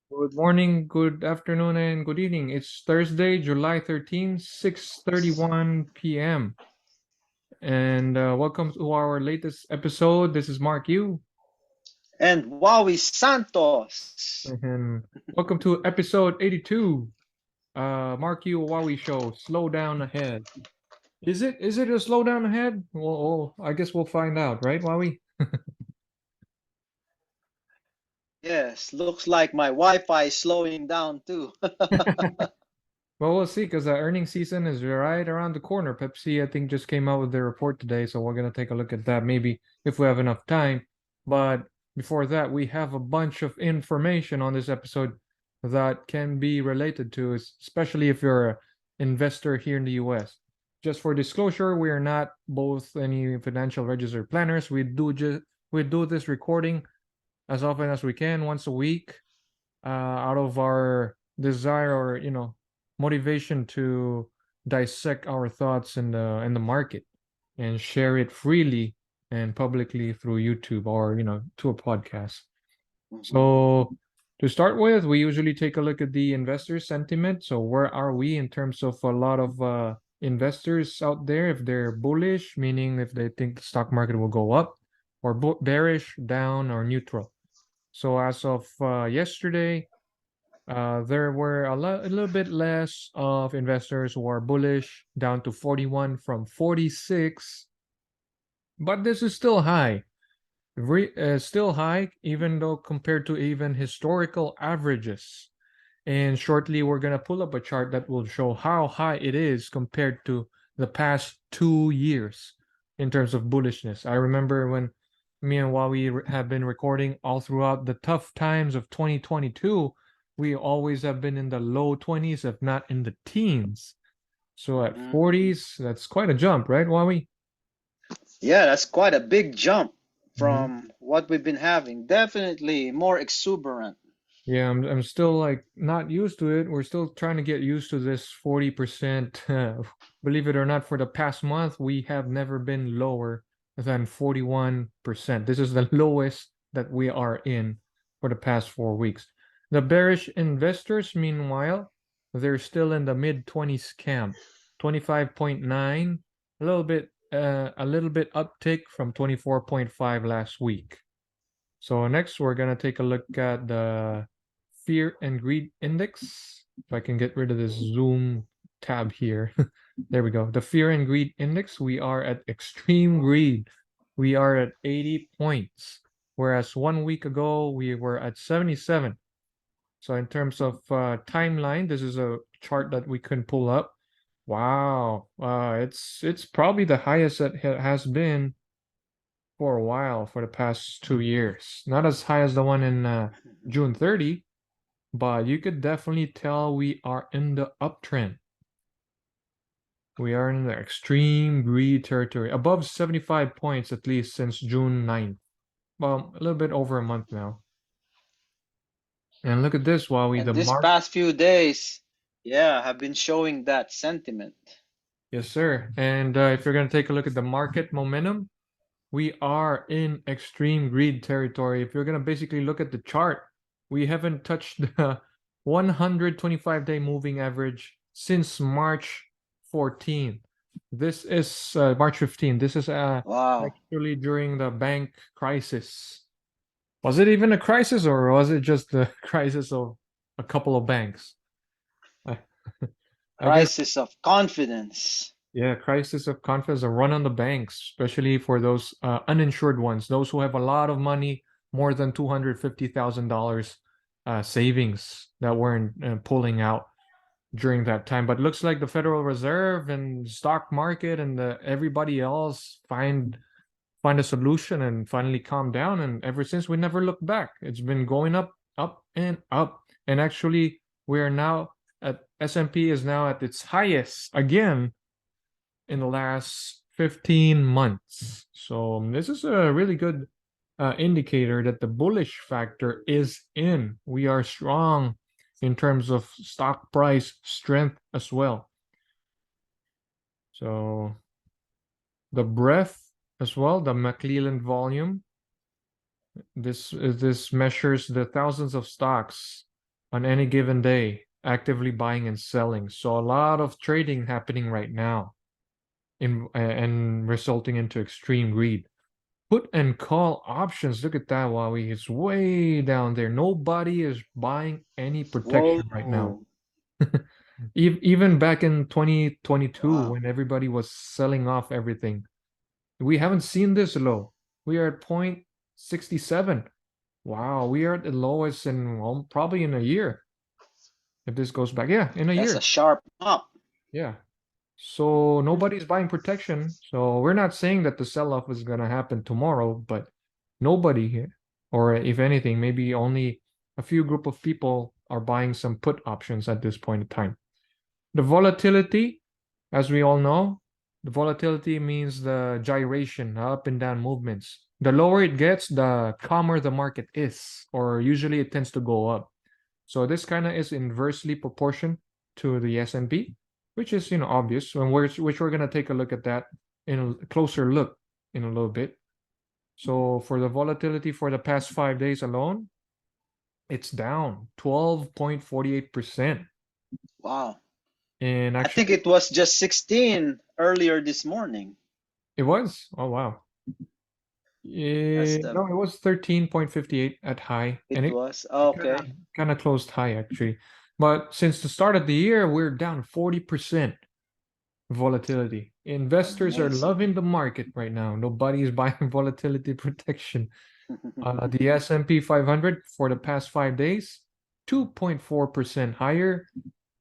Good morning, good afternoon, and good evening. It's Thursday, July 13th, 6:31 p.m. And welcome to our latest episode. This is Mark Yu. And Wowie Santos. And welcome to episode 82. Mark Yu Huawei Show. Slow down ahead. Is it a slow down ahead? Well, I guess we'll find out, right, Huawei? Yes, looks like my Wi-Fi is slowing down too. Well, we'll see because the earnings season is right around the corner. Pepsi, I think, just came out with their report today, so we're gonna take a look at that maybe if we have enough time. But before that, we have a bunch of information on this episode that can be related to, especially if you're an investor here in the US. Just for disclosure, we are not both any financial registered planners. We do this recording as often as we can, once a week, out of our desire or motivation to dissect our thoughts in the market and share it freely and publicly through YouTube or to a podcast. Mhm. So to start with, we usually take a look at the investor sentiment. So where are we in terms of a lot of investors out there? If they're bullish, meaning if they think the stock market will go up, or bearish, down, or neutral. So as of yesterday, there were a little bit less of investors who are bullish, down to 41 from 46, but this is still high. Still high, even though compared to even historical averages. And shortly, we're gonna pull up a chart that will show how high it is compared to the past 2 years in terms of bullishness. I remember when me and Huawei have been recording all throughout the tough times of 2022, we always have been in the low 20s, if not in the teens. So at Mhm. 40s, that's quite a jump, right, Huawei? Yeah, that's quite a big jump Mhm. from what we've been having. Definitely more exuberant. Yeah, I'm still like not used to it. We're still trying to get used to this 40%. Believe it or not, for the past month, we have never been lower than 41%. This is the lowest that we are in for the past 4 weeks. The bearish investors, meanwhile, they're still in the mid 20s camp, 25.9, a little bit uptick from 24.5 last week. So next, we're gonna take a look at the fear and greed index. If I can get rid of this zoom tab here. There we go. The fear and greed index, we are at extreme greed. We are at 80 points, whereas 1 week ago we were at 77. So in terms of timeline, this is a chart that we can pull up. Wow, it's probably the highest that has been for a while for the past 2 years. Not as high as the one in June 30, but you could definitely tell we are in the uptrend. We are in the extreme greed territory, above 75 points at least since June 9th. Well, a little bit over a month now. And look at this, while we And the this mark. past few days, yeah, have been showing that sentiment. Yes, sir. And if you're going to take a look at the market momentum, we are in extreme greed territory. If you're going to basically look at the chart, we haven't touched the 125-day moving average since March 14. This is March 15. This is Wow. actually during the bank crisis. Was it even a crisis or was it just the crisis of a couple of banks? I, I guess, Crisis of confidence. yeah, crisis of confidence, a run on the banks, especially for those uninsured ones, those who have a lot of money, more than $250,000 savings that weren't pulling out during that time. But looks like the Federal Reserve and stock market and everybody else find a solution and finally calm down. And ever since, we never looked back. It's been going up, up, and up. And actually, we are now at S&P is now at its highest again in the last 15 months. So this is a really good indicator that the bullish factor is in. We are strong in terms of stock price strength as well. So the breadth as well, the McClelland volume. This measures the thousands of stocks on any given day, actively buying and selling. So a lot of trading happening right now and resulting into extreme greed. Put and call options. Look at that, Huawei. It's way down there. Nobody is buying any protection right now. Whoa. Even back in 2022, Wow. when everybody was selling off everything, we haven't seen this low. We are at 0.67. Wow, we are at the lowest in probably in a year. If this goes back, yeah, in a That's a year. sharp up. Yeah. So Mhm. nobody's buying protection. So we're not saying that the sell-off is gonna happen tomorrow, but nobody here, or if anything, maybe only a few group of people are buying some put options at this point in time. The volatility, as we all know, the volatility means the gyration, up and down movements. The lower it gets, the calmer the market is, or usually it tends to go up. So this kind of is inversely proportion to the S&P, which is obvious, and which we're gonna take a look at that in a closer look in a little bit. So for the volatility for the past 5 days alone, it's down 12.48%. Wow. And I think actually, it was just 16 earlier this morning. it was. Oh wow. That's No, the it was 13.58 at high, and it was. it kind Okay. of kind of closed high actually. But since the start of the year, we're down 40% volatility. Investors are Amazing. loving the market right now. Nobody is buying volatility protection. The S&P 500 for the past 5 days, 2.4% higher.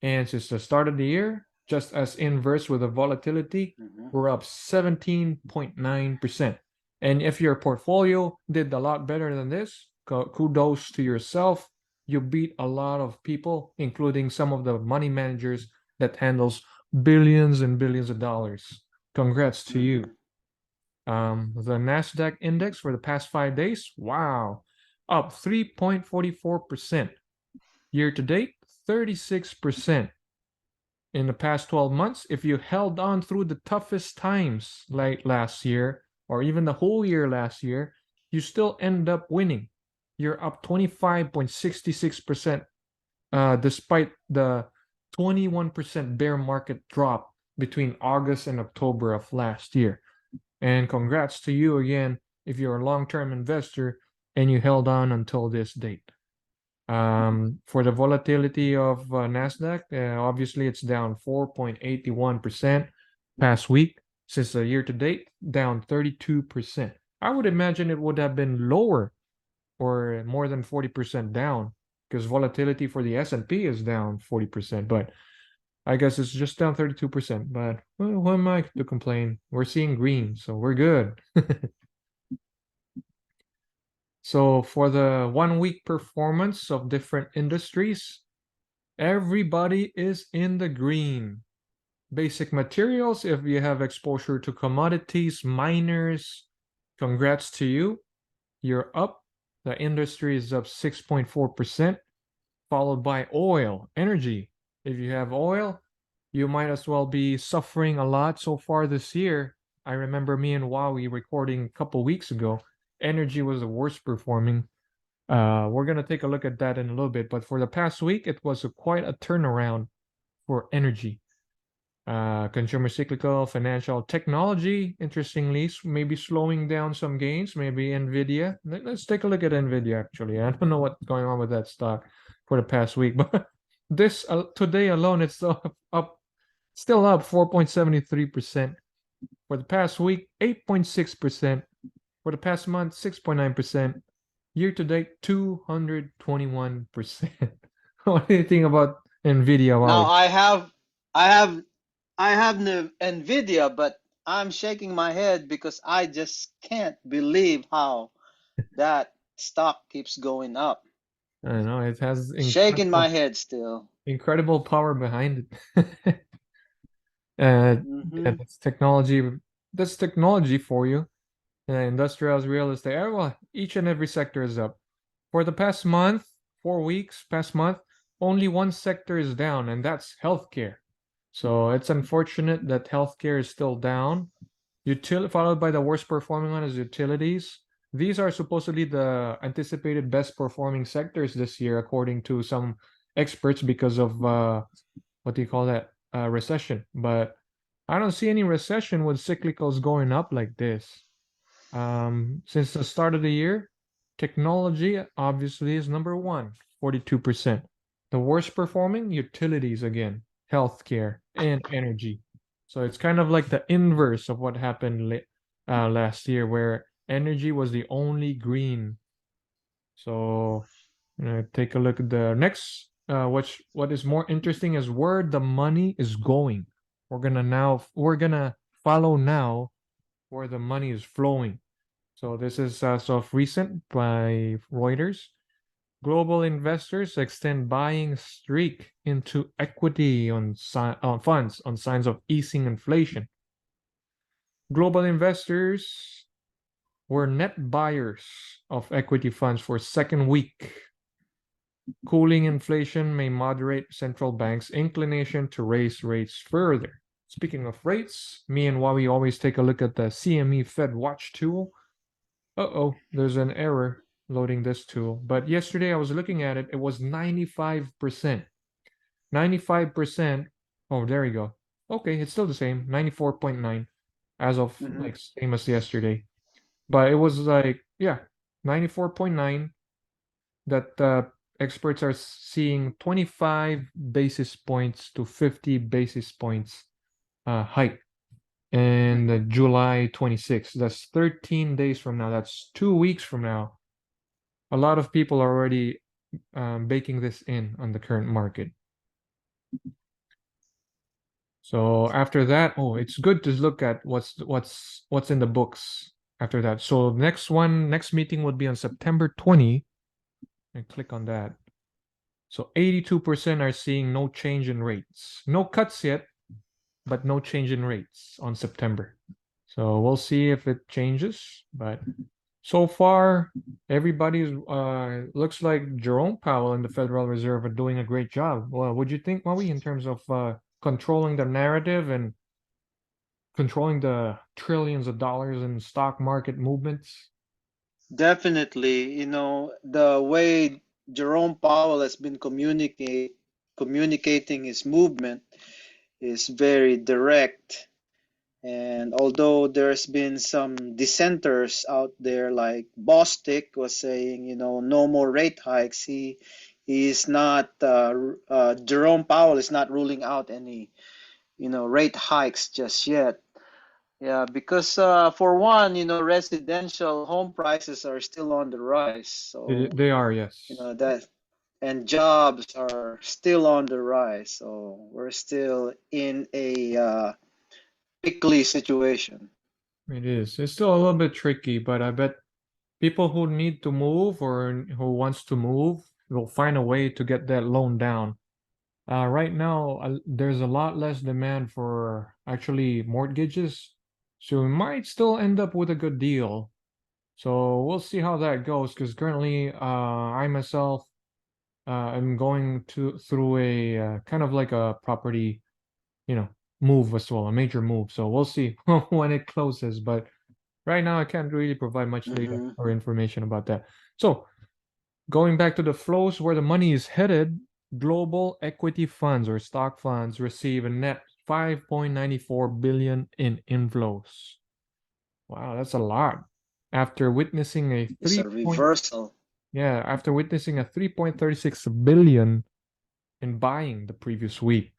And since the start of the year, just as inverse with the volatility, Mhm. we're up 17.9%. And if your portfolio did a lot better than this, kudos to yourself. You beat a lot of people, including some of the money managers that handles billions and billions of dollars. Congrats to you. Mhm. The Nasdaq index for the past 5 days, wow, up 3.44%. Year to date, 36%. In the past 12 months, if you held on through the toughest times like last year, or even the whole year last year, you still end up winning. You're up 25.66%, despite the 21% bear market drop between August and October of last year. And congrats to you again if you're a long-term investor and you held on until this date. For the volatility of Nasdaq, obviously it's down 4.81% past week. Since the year to date, down 32%. I would imagine it would have been lower or more than 40% down because volatility for the S&P is down 40%, but I guess it's just down 32%. But well, who am I to complain? We're seeing green, so we're good. So for the 1 week performance of different industries, everybody is in the green. Basic materials, if you have exposure to commodities, miners, congrats to you. You're up. The industry is up 6.4%, followed by oil, energy. If you have oil, you might as well be suffering a lot so far this year. I remember me and Huawei recording a couple weeks ago. Energy was the worst performing. We're gonna take a look at that in a little bit, but for the past week, it was quite a turnaround for energy. Consumer cyclical, financial technology, interestingly, maybe slowing down some gains, maybe Nvidia. Let's take a look at Nvidia actually. I don't know what's going on with that stock for the past week, but this today alone, it's still up 4.73%. For the past week, 8.6%. For the past month, 6.9%. Year to date, 221%. What do you think about Nvidia, Now Huawei? I have I have the Nvidia, but I'm shaking my head because I just can't believe how that stock keeps going up. I know it has Shaking my head still. incredible power behind it. uh, yeah, Hmm. that's technology. That's technology for you. Industrials, real estate. Well, each and every sector is up. For the past month, 4 weeks, past month, only one sector is down, and that's healthcare. So it's unfortunate that healthcare is still down. Followed by the worst performing one is utilities. These are supposedly the anticipated best performing sectors this year, according to some experts because of what do you call that? Recession. But I don't see any recession with cyclicals going up like this. Since the start of the year, technology obviously is number one, 42%. The worst performing, utilities again, healthcare, and energy. So it's kind of like the inverse of what happened last year, where energy was the only green. So take a look at the next. What is more interesting is where the money is going. We're gonna follow now where the money is flowing. So this is as of recent by Reuters. Global investors extend buying streak into equity on funds on signs of easing inflation. Global investors were net buyers of equity funds for second week. Cooling inflation may moderate central banks' inclination to raise rates further. Speaking of rates, me and Wawi always take a look at the CME Fed Watch tool. Uh-oh, there's an error loading this tool. But yesterday I was looking at it, it was 95%. 95%. Oh, there you go. Okay, it's still the same, 94.9 as of Mm-hmm. like same as yesterday. But it was like, yeah, 94.9 that experts are seeing 25 basis points to 50 basis points hike. And Mm-hmm. July 26th, that's 13 days from now, that's 2 weeks from now. A lot of people are already baking this in on the current market. So after that, oh, it's good to look at what's in the books after that. So next meeting would be on September 20. And click on that. So 82% are seeing no change in rates. No cuts yet, but no change in rates on September. So we'll see if it changes, but so far everybody's looks like Jerome Powell and the Federal Reserve are doing a great job. Well, would you think, Maui, in terms of controlling the narrative and controlling the trillions of dollars in stock market movements? Definitely, the way Jerome Powell has been communicating his movement is very direct. And although there's been some dissenters out there, like Bostic was saying, no more rate hikes. He is not Jerome Powell is not ruling out any, rate hikes just yet. Yeah, because for one, residential home prices are still on the rise. So, They are, yes. that and jobs are still on the rise. So we're still in a pickly situation. It is. It's still a little bit tricky, but I bet people who need to move or who wants to move will find a way to get that loan down. Right now, there's a lot less demand for actually mortgages, so we might still end up with a good deal. So we'll see how that goes. Because currently, I myself am going to through a kind of like a property, you know, move as well, a major move. So we'll see when it closes. But right now, I can't really provide much data Hmm. or information about that. So going back to the flows where the money is headed, global equity funds or stock funds receive a net 5.94 billion in inflows. Wow, that's a lot. After witnessing a It's 3 a point reversal. yeah, after witnessing a 3.36 billion in buying the previous week.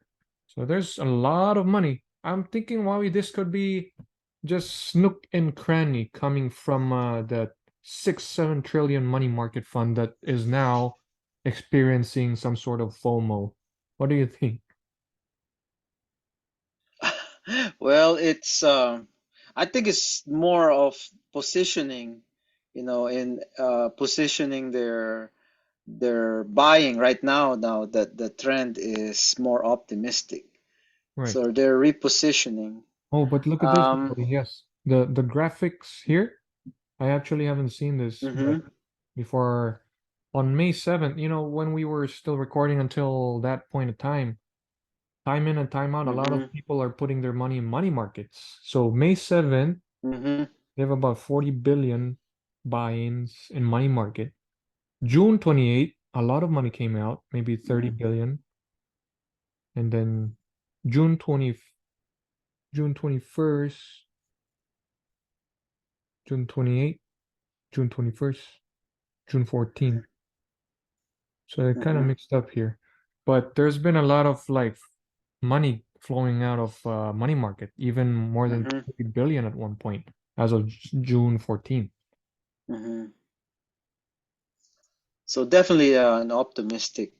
So there's a lot of money. I'm thinking, Wowie, this could be just snook and cranny coming from the 6-7 trillion money market fund that is now experiencing some sort of FOMO. What do you think? Well, I think it's more of positioning, in positioning their buying right now. Now that the trend is more optimistic, Right. so they're repositioning. Oh, but look at this, Um, Wowie. Yes, the graphics here. I actually haven't seen this, but mm-hmm, before on May 7th, when we were still recording until that point of time in and time out, a lot mm-hmm, of people are putting their money in money markets. So May 7th, mm-hmm, they have about 40 billion buy-ins in money market. June 28th, a lot of money came out, maybe 30 billion. And then June 20, June 21st, June 28th, June 21st, June 14th. So it kind of Mm-hmm. mixed up here. But there's been a lot of like money flowing out of money market, even more than Mm-hmm. 30 billion at one point as of June 14th. Mm-hmm. So definitely an optimistic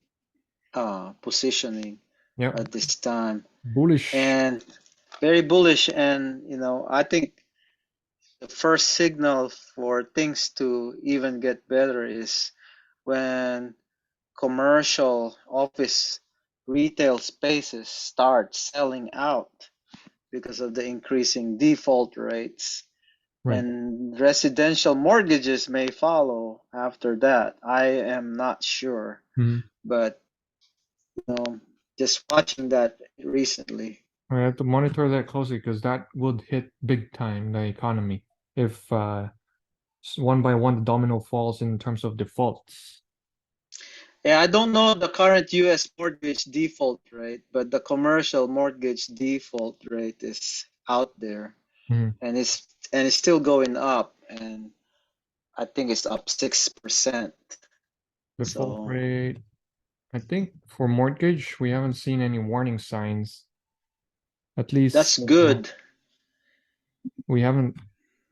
positioning Yep. at this time, Bullish. and very bullish. And I think the first signal for things to even get better is when commercial office retail spaces start selling out because of the increasing default rates, Right. and residential mortgages may follow after that. I am not sure, Mhm. but just watching that recently. I have to monitor that closely because that would hit big time the economy if one by one the domino falls in terms of defaults. Yeah, I don't know the current US mortgage default rate, but the commercial mortgage default rate is out there, Mhm. and it's still going up, and I think it's up 6%. Default So rate. I think for mortgage, we haven't seen any warning signs. At least that's good. we haven't,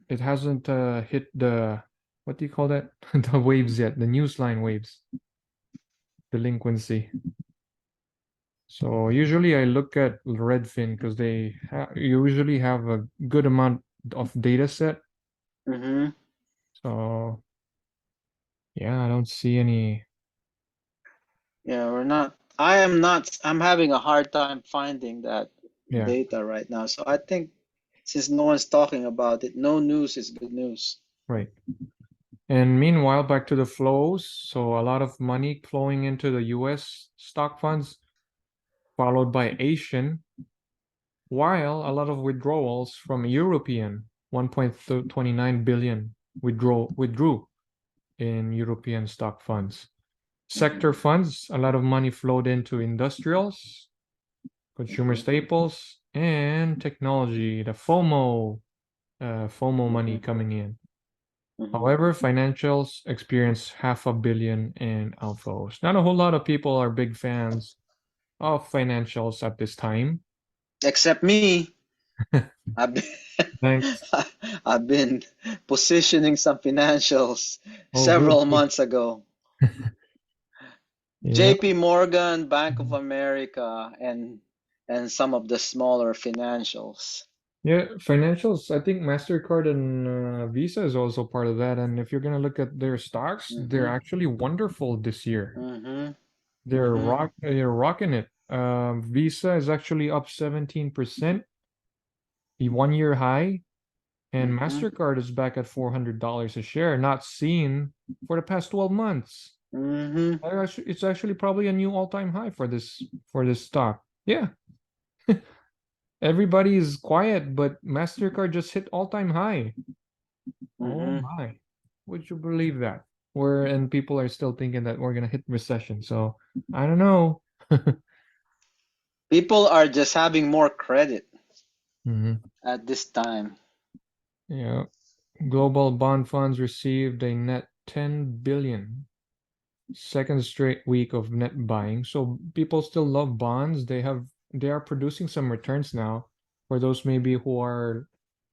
it hasn't hit the, what do you call that? The waves yet, the newsline waves, delinquency. So usually I look at Redfin because they usually have a good amount of data set. Hmm. So yeah, I don't see any. Yeah, we're not. I am not. I'm having a hard time finding that Yeah, data right now. So I think since no one's talking about it, no news is good news. right. And meanwhile, back to the flows. So a lot of money flowing into the US stock funds, followed by Asian, while a lot of withdrawals from European, 1.29 billion withdrew in European stock funds. Sector Hmm. funds, a lot of money flowed into industrials, consumer Hmm. staples, and technology, the FOMO money Hmm. coming in. Hmm. However, financials experienced half a billion in outflows. Not a whole lot of people are big fans of financials at this time. Except me. I've been, Thanks. I've been positioning some financials Oh, good, several good. months ago. Yeah. JP Morgan, Bank of America, and some of the smaller financials. Yeah, financials, I think MasterCard and Visa is also part of that. And if you're gonna look at their stocks, they're Hmm. actually wonderful this year. Hmm. They're Hmm. rocking it. Visa is actually up 17%, the 1 year high, and Hmm. MasterCard is back at $400 a share, not seen for the past 12 months. Hmm. It's actually probably a new all-time high for this stock. Yeah, everybody is quiet, but MasterCard just hit all-time high. Oh Hmm. my. Would you believe that? And people are still thinking that we're gonna hit recession. So I don't know. People are just having more credit Mhm. at this time. Yeah. Global bond funds received a net 10 billion. Second straight week of net buying. So people still love bonds. They are producing some returns now. For those maybe who are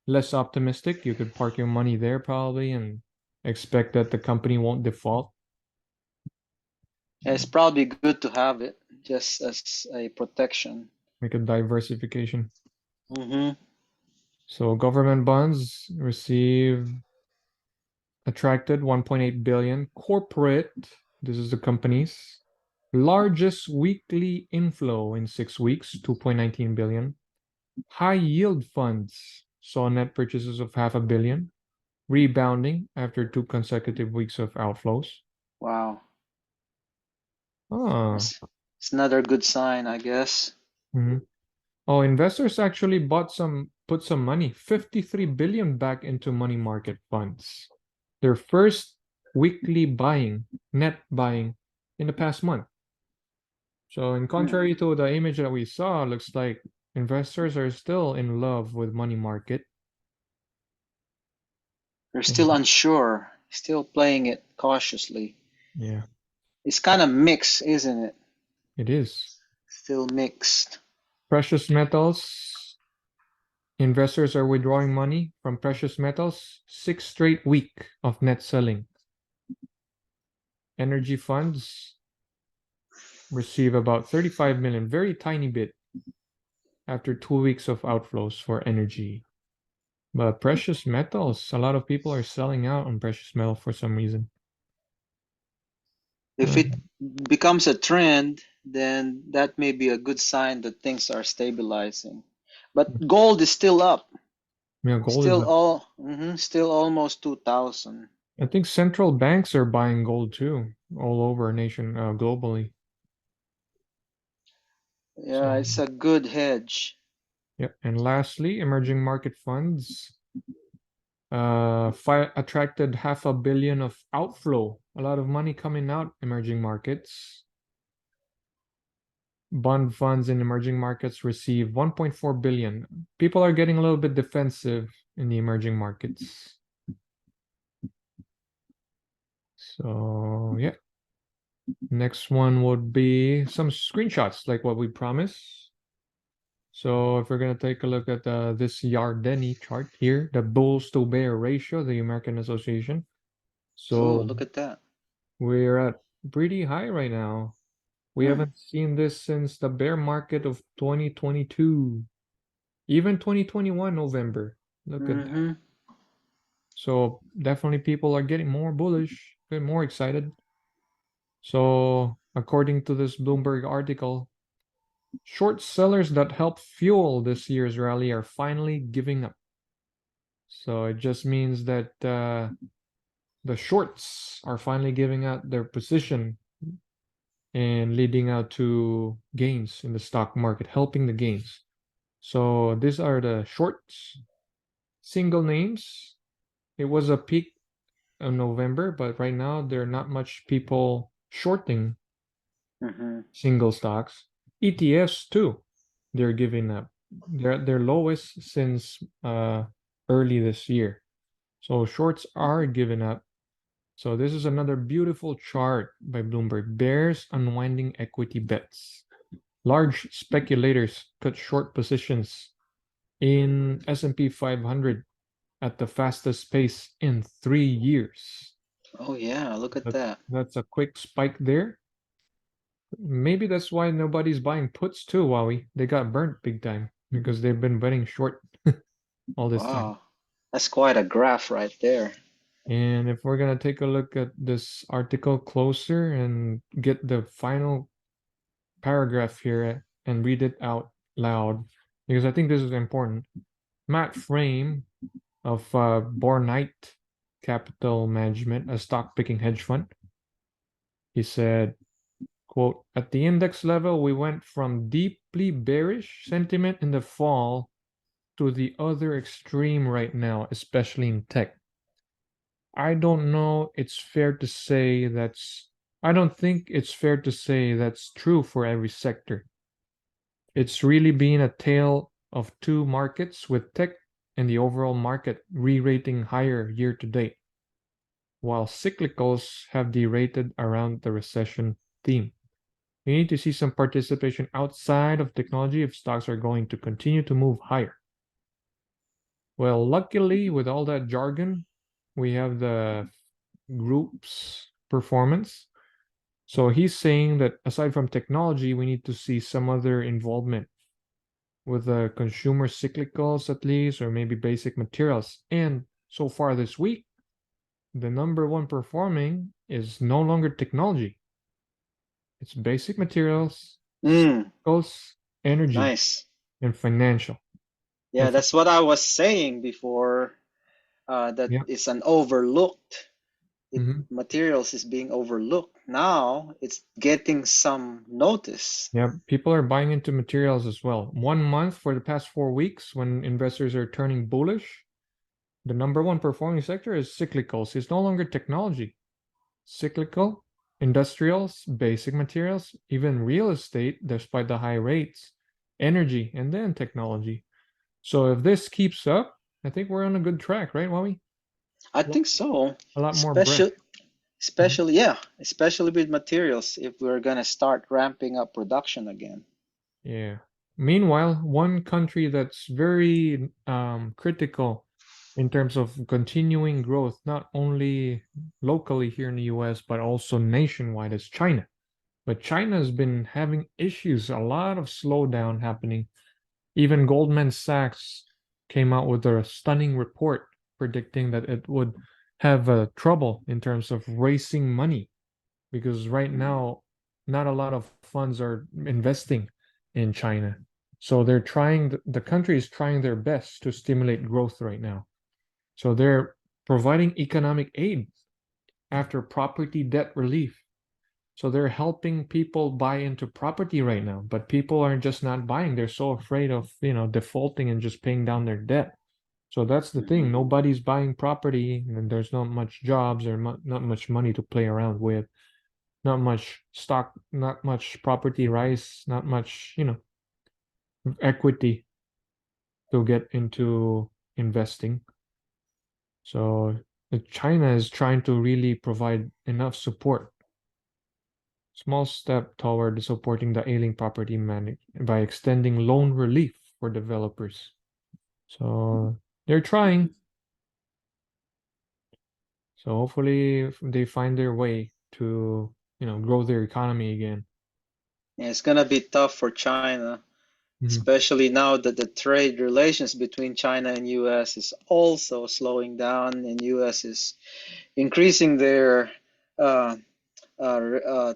less optimistic, you could park your money there probably and expect that the company won't default. It's probably good to have it just as a protection. Make a diversification. Hmm. So government bonds attracted 1.8 billion. Corporate, this is the companies, largest weekly inflow in 6 weeks, 2.19 billion. High yield funds saw net purchases of half a billion, rebounding after 2 consecutive weeks of outflows. Wow. Ah, It's another good sign, I guess. mhm. Oh, investors actually put some money, 53 billion back into money market funds. Their first weekly buying, net buying in the past month. So in contrary to the image that we saw, looks like investors are still in love with money market. They're still unsure, still playing it cautiously. Yeah, It's kind of mixed, isn't it? it is. Still mixed. Precious metals. Investors are withdrawing money from precious metals. 6th straight week of net selling. Energy funds receive about 35 million, very tiny bit, after 2 weeks of outflows for energy. But precious metals, a lot of people are selling out on precious metal for some reason. If it becomes a trend, then that may be a good sign that things are stabilizing. But gold is still up. Yeah, gold is Still up. still almost 2000. I think central banks are buying gold too, all over nation, globally. Yeah, So, it's a good hedge. yeah. And lastly, emerging market funds attracted $500 million of outflow. A lot of money coming out emerging markets. Bond funds in emerging markets receive 1.4 billion. People are getting a little bit defensive in the emerging markets. So, yeah. Next one would be some screenshots like what we promised. So if we're going to take a look at this Yardeni chart here, the bulls to bear ratio, the American Association. Oh, So look at that. we're at pretty high right now. We haven't seen this since the bear market of 2022, even 2021 November. Look at that. So definitely people are getting more bullish, getting more excited. So according to this Bloomberg article, short sellers that helped fuel this year's rally are finally giving up. So it just means that the shorts are finally giving out their position and leading out to gains in the stock market, helping the gains. So these are the shorts, single names. It was a peak in November, but right now there are not much people shorting single stocks. ETFs too, they're giving up. They're at their lowest since early this year. So shorts are giving up. So this is another beautiful chart by Bloomberg. Bears unwinding equity bets. Large speculators cut short positions in S&P 500 at the fastest pace in 3 years. Oh yeah, look at that. That's a quick spike there. Maybe that's why nobody's buying puts too, Wowie. They got burnt big time because they've been betting short all this time. Wow. That's quite a graph right there. And if we're gonna take a look at this article closer and get the final paragraph here and read it out loud, because I think this is important. Matt Frame of Bornite Capital Management, a stock picking hedge fund, he said, quote, at the index level, we went from deeply bearish sentiment in the fall to the other extreme right now, especially in tech. I don't know it's fair to say I don't think it's fair to say that's true for every sector. It's really been a tale of two markets, with tech and the overall market re-rating higher year to date, while cyclicals have derated around the recession theme. We need to see some participation outside of technology if stocks are going to continue to move higher. Well, luckily, with all that jargon, we have the group's performance. So he's saying that aside from technology, we need to see some other involvement with the consumer cyclicals at least, or maybe basic materials. And so far this week, the number one performing is no longer technology. It's basic materials, cyclicals, energy, Nice. and financial. Yeah, And that's what I was saying before. That yeah. is an overlooked. Mhm. Materials is being overlooked. Now it's getting some notice. Yeah, people are buying into materials as well. 1 month for the past 4 weeks, when investors are turning bullish, the number one performing sector is cyclicals. It's no longer technology. Cyclical, industrials, basic materials, even real estate, despite the high rates, energy, and then technology. So if this keeps up, I think we're on a good track, right, Wally? I think so. A lot more breath. Especially, especially, yeah, especially with materials if we're gonna start ramping up production again. Yeah. Meanwhile, one country that's very critical in terms of continuing growth, not only locally here in the US, but also nationwide, is China. But China has been having issues, a lot of slowdown happening. Even Goldman Sachs came out with a stunning report predicting that it would have trouble in terms of raising money because right now, not a lot of funds are investing in China. So they're trying, the country is trying their best to stimulate growth right now. So they're providing economic aid after property debt relief. So they're helping people buy into property right now, but people are just not buying. They're so afraid of, defaulting and just paying down their debt. So that's the thing. Mhm. Nobody's buying property, and there's not much jobs or not much money to play around with, not much stock, not much property rise, not much, equity to get into investing. So China is trying to really provide enough support, small step toward supporting the ailing property managed by extending loan relief for developers. So they're trying. So hopefully they find their way to, grow their economy again. Yeah, it's gonna be tough for China, Mhm. especially now that the trade relations between China and US is also slowing down, and US is increasing their uh,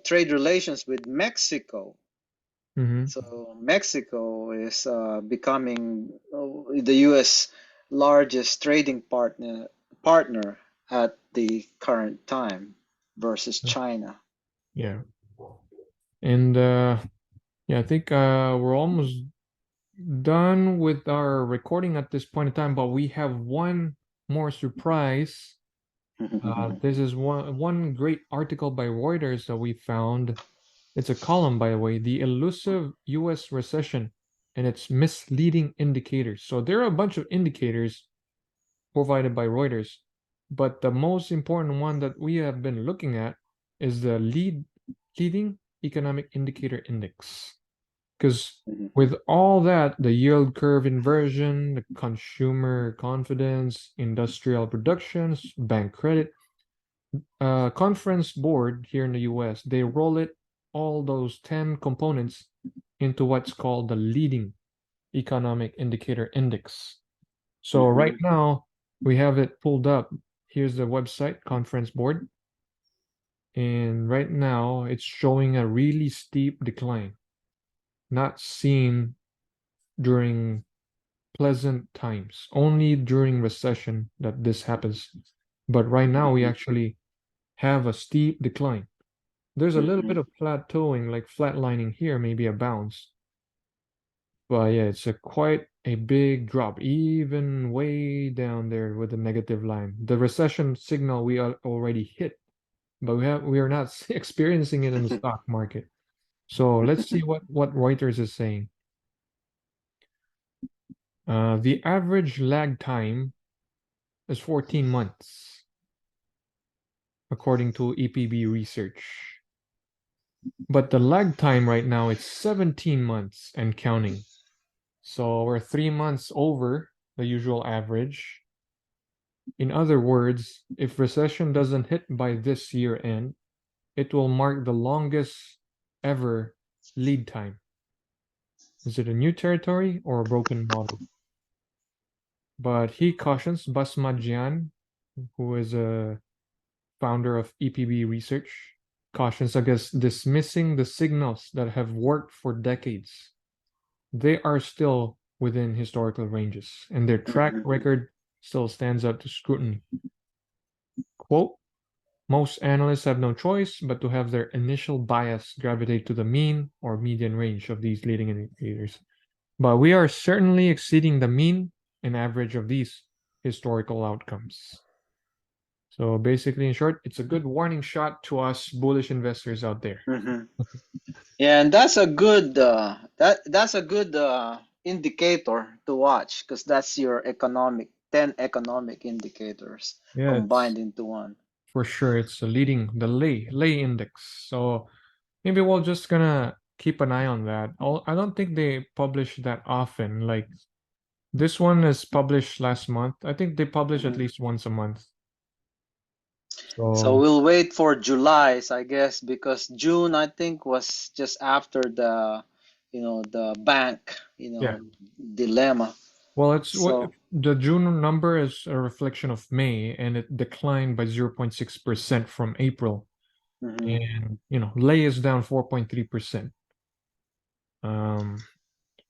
trade relations with Mexico. Mhm. So Mexico is becoming the U.S. largest trading partner at the current time versus China. Yeah. And yeah, I think we're almost done with our recording at this point in time, but we have one more surprise. This is one great article by Reuters that we found. It's a column, by the way, the elusive U.S. recession and its misleading indicators. So there are a bunch of indicators provided by Reuters, but the most important one that we have been looking at is the leading economic indicator index. Because with all that, the yield curve inversion, the consumer confidence, industrial productions, bank credit, conference board here in the US, they roll it all those 10 components into what's called the leading economic indicator index. So right Mhm, now we have it pulled up. Here's the website, conference board. And right now it's showing a really steep decline, not seen during pleasant times, only during recession that this happens. But right now we mhm, actually have a steep decline. There's a little bit mhm, of plateauing, like flatlining here, maybe a bounce. But yeah, it's a quite a big drop, even way down there with the negative line. The recession signal we already hit, but we are not experiencing it in the stock market. So let's see what Reuters is saying. The average lag time is 14 months, according to EPB research. But the lag time right now it's 17 months and counting. So we're 3 months over the usual average. In other words, if recession doesn't hit by this year end, it will mark the longest ever lead time. Is it a new territory or a broken model? But he cautions Basmajian, who is a founder of EPB Research, cautions against dismissing the signals that have worked for decades. They are still within historical ranges, and their track mhm, record still stands up to scrutiny. Quote, most analysts have no choice but to have their initial bias gravitate to the mean or median range of these leading indicators. But we are certainly exceeding the mean and average of these historical outcomes. So basically, in short, it's a good warning shot to us bullish investors out there. Mm-hmm. Yeah, and that's a good that's a good indicator to watch because that's your economic 10 economic indicators Yeah, it's combined into one. for sure. It's leading the lay index. So maybe we're just gonna keep an eye on that. I don't think they publish that often. Like this one is published last month. I think they publish at Mhm. least once a month. So So we'll wait for July's, I guess, because June I think was just after the bank, yeah. dilemma. Well, it's what So the June number is a reflection of May, and it declined by 0.6% from April. mhm. And lay is down 4.3% um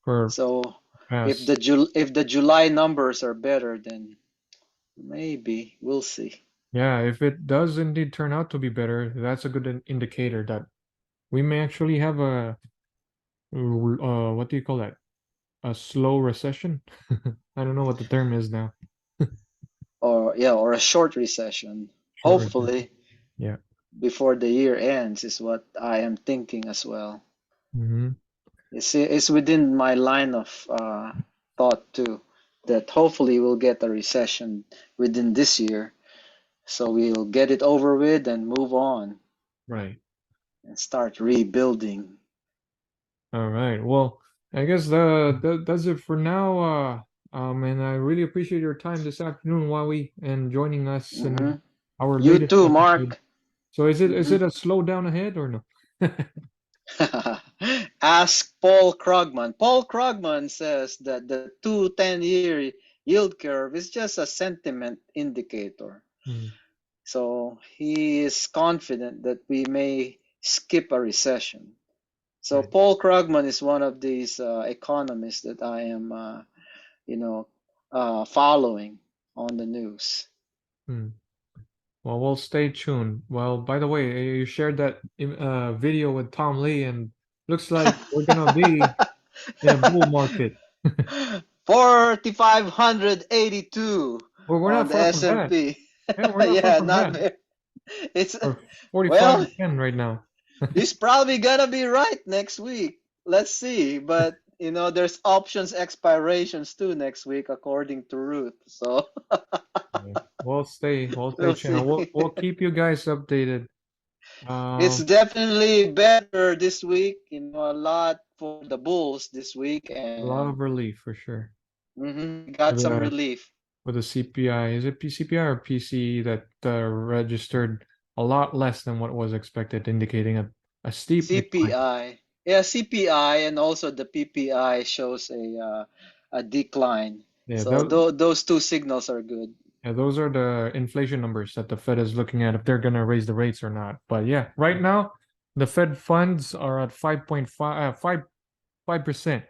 for So past. if the July numbers are better, then maybe we'll see. Yeah, if it does indeed turn out to be better, that's a good indicator that we may actually have a what do you call that? A slow recession. I don't know what the term is now. Or a short recession. Short recession. Hopefully Yeah. before the year ends is what I am thinking as well. Hmm. It's within my line of thought too, that hopefully we'll get a recession within this year, so we'll get it over with and move on Right. and start rebuilding. All right. Well, I guess that does it for now. And I really appreciate your time this afternoon, Wawi, and joining us Hmm. in our You latest too, episode. Mark. So is Hmm. it a slowdown ahead or no? Ask Paul Krugman. Paul Krugman says that the 2 10-year yield curve is just a sentiment indicator. Hmm, So he is confident that we may skip a recession. So right. Paul Krugman is one of these economists that I am, following on the news. Hmm. Well, we'll stay tuned. Well, by the way, you shared that video with Tom Lee, and looks like we're gonna be in a bull market. 4,582 Well, we're on not the far from that. S&P. Yeah, we're not far Yeah, from not that. very. It's We're well, 45.10 right now. he's probably gonna be right next week. Let's see. But there's options expirations too next week, according to Ruth. So Yeah. We'll stay we'll tuned. see. We'll keep you guys updated. It's Um, definitely better this week. A lot for the Bulls this week, a lot and of relief for sure. got With some the relief. with the CPI, is it CPI or PCE that registered a lot less than what was expected, indicating a steep decline. CPI, yeah, CPI, and also the PPI shows a decline. Yeah, So those two signals are good. yeah, those are the inflation numbers that the Fed is looking at if they're gonna raise the rates or not. But yeah, right now the Fed funds are at 5.5%,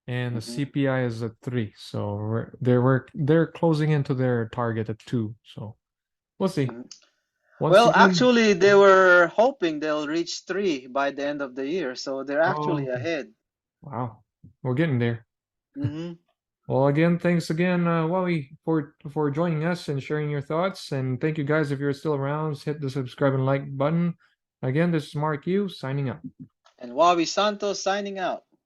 and the Hmm. CPI is at 3. So they're closing into their target at 2. So we'll see. Hmm. Once Well, again, actually, they were hoping they'll reach 3 by the end of the year, so they're oh, actually okay. ahead. Wow, we're getting there. Hmm. Well, again, thanks again, Wally, for joining us and sharing your thoughts. And thank you guys if you're still around. Hit the subscribe and like button. Again, this is Mark Yu signing out. And Wabi Santos signing out.